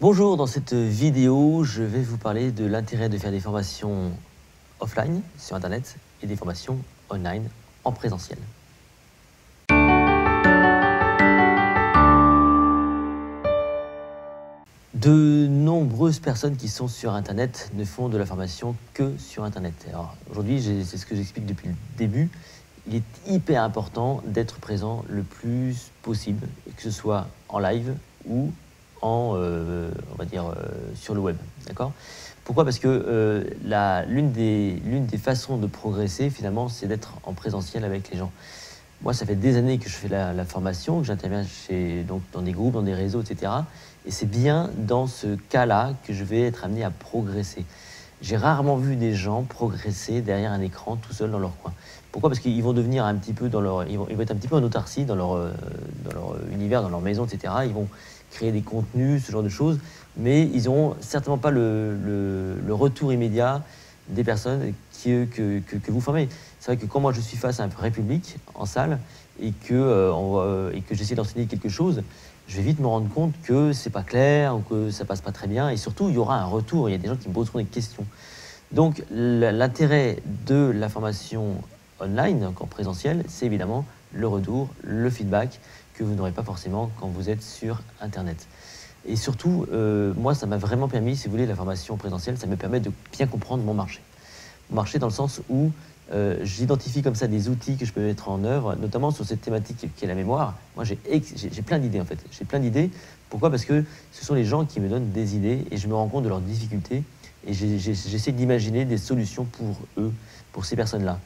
Bonjour, dans cette vidéo, je vais vous parler de l'intérêt de faire des formations offline sur Internet et des formations online en présentiel. De nombreuses personnes qui sont sur Internet ne font de la formation que sur Internet. Alors aujourd'hui, c'est ce que j'explique depuis le début, il est hyper important d'être présent le plus possible, que ce soit en live ou on va dire, sur le web. D'accord ? Pourquoi ? Parce que l'une des façons de progresser, finalement, c'est d'être en présentiel avec les gens. Moi, ça fait des années que je fais la formation, que j'interviens dans des groupes, dans des réseaux, etc. Et c'est bien dans ce cas-là que je vais être amené à progresser. J'ai rarement vu des gens progresser derrière un écran tout seuls dans leur coin. Pourquoi ? Parce qu'ils vont devenir un petit peu ils vont être un petit peu en autarcie dans leur univers, dans leur maison, etc. Ils vont créer des contenus, ce genre de choses, mais ils n'auront certainement pas le retour immédiat des personnes que vous formez. C'est vrai que quand moi je suis face à un vrai public en salle et que j'essaie d'enseigner quelque chose, je vais vite me rendre compte que c'est pas clair ou que ça passe pas très bien, et surtout il y aura un retour, il y a des gens qui me poseront des questions. Donc l'intérêt de la formation online, donc en présentiel, c'est évidemment le retour, le feedback que vous n'aurez pas forcément quand vous êtes sur Internet. Et surtout, moi, ça m'a vraiment permis, si vous voulez, la formation présentielle, ça me permet de bien comprendre mon marché. Mon marché dans le sens où j'identifie comme ça des outils que je peux mettre en œuvre, notamment sur cette thématique qui est la mémoire. Moi, j'ai plein d'idées, en fait. J'ai plein d'idées. Pourquoi ? Parce que ce sont les gens qui me donnent des idées et je me rends compte de leurs difficultés et j'essaie d'imaginer des solutions pour eux, pour ces personnes-là.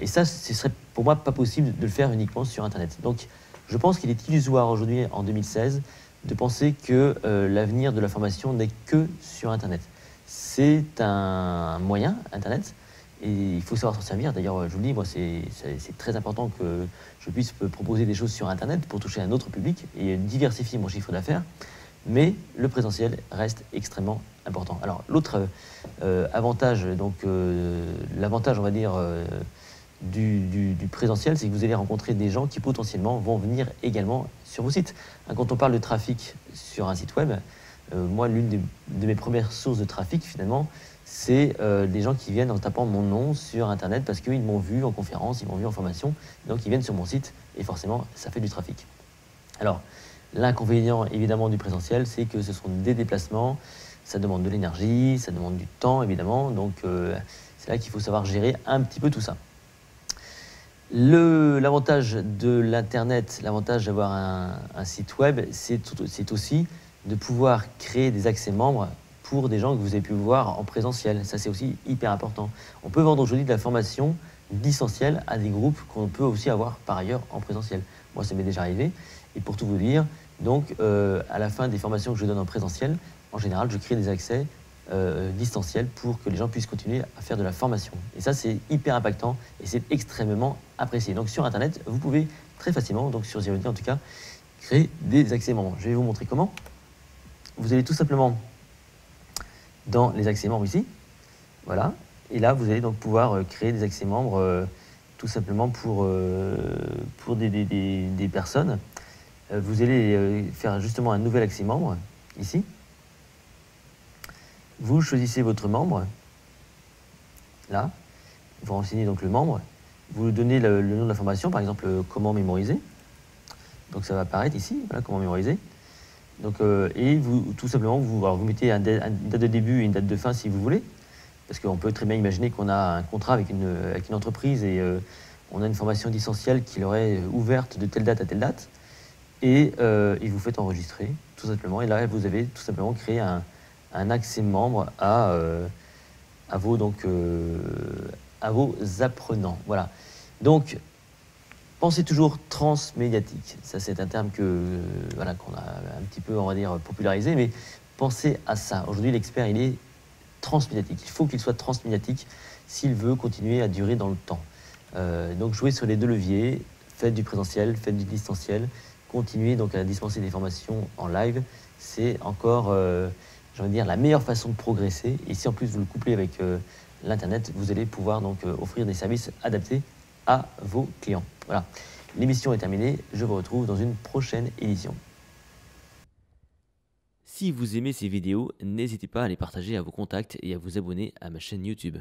Et ça, ce serait pour moi pas possible de le faire uniquement sur Internet. Donc, je pense qu'il est illusoire aujourd'hui, en 2016, de penser que l'avenir de la formation n'est que sur Internet. C'est un moyen, Internet, et il faut savoir s'en servir. D'ailleurs, je vous le dis, moi, c'est très important que je puisse proposer des choses sur Internet pour toucher un autre public et diversifier mon chiffre d'affaires. Mais le présentiel reste extrêmement important. Alors, l'autre avantage, l'avantage, on va dire, du présentiel, c'est que vous allez rencontrer des gens qui potentiellement vont venir également sur vos sites. Quand on parle de trafic sur un site web, moi, l'une de mes premières sources de trafic, finalement, c'est des gens qui viennent en tapant mon nom sur Internet parce qu'ils m'ont vu en conférence, ils m'ont vu en formation, donc ils viennent sur mon site et forcément, ça fait du trafic. Alors, l'inconvénient, évidemment, du présentiel, c'est que ce sont des déplacements, ça demande de l'énergie, ça demande du temps, évidemment, donc c'est là qu'il faut savoir gérer un petit peu tout ça. L'avantage de l'Internet, l'avantage d'avoir un site web, c'est aussi de pouvoir créer des accès membres pour des gens que vous avez pu voir en présentiel. Ça, c'est aussi hyper important. On peut vendre aujourd'hui de la formation distancielle à des groupes qu'on peut aussi avoir par ailleurs en présentiel. Moi, ça m'est déjà arrivé. Et pour tout vous dire, donc, à la fin des formations que je donne en présentiel, en général, je crée des accès distanciels pour que les gens puissent continuer à faire de la formation. Et ça, c'est hyper impactant et c'est extrêmement apprécié. Donc sur Internet, vous pouvez très facilement, donc sur Zeroity en tout cas, créer des accès membres. Je vais vous montrer comment. Vous allez tout simplement dans les accès membres ici, voilà, et là vous allez donc pouvoir créer des accès membres tout simplement pour des personnes. Vous allez faire justement un nouvel accès membre ici. Vous choisissez votre membre, là, vous renseignez donc le membre, vous donnez le nom de la formation, par exemple comment mémoriser, donc ça va apparaître ici, voilà, comment mémoriser, donc, et vous, tout simplement, vous mettez une date de début et une date de fin si vous voulez, parce qu'on peut très bien imaginer qu'on a un contrat avec une entreprise et on a une formation distancielle qui leur est ouverte de telle date à telle date, et vous faites enregistrer, tout simplement, et là vous avez tout simplement créé un accès membre à vos apprenants. Voilà. Donc, pensez toujours transmédiatique. Ça, c'est un terme qu'on a un petit peu, on va dire, popularisé, mais pensez à ça. Aujourd'hui, l'expert, il est transmédiatique. Il faut qu'il soit transmédiatique s'il veut continuer à durer dans le temps. Donc, jouez sur les deux leviers. Faites du présentiel, faites du distanciel. Continuez donc à dispenser des formations en live. C'est encore j'ai envie de dire, la meilleure façon de progresser. Et si en plus vous le couplez avec l'Internet, vous allez pouvoir donc offrir des services adaptés à vos clients. Voilà, l'émission est terminée. Je vous retrouve dans une prochaine édition. Si vous aimez ces vidéos, n'hésitez pas à les partager à vos contacts et à vous abonner à ma chaîne YouTube.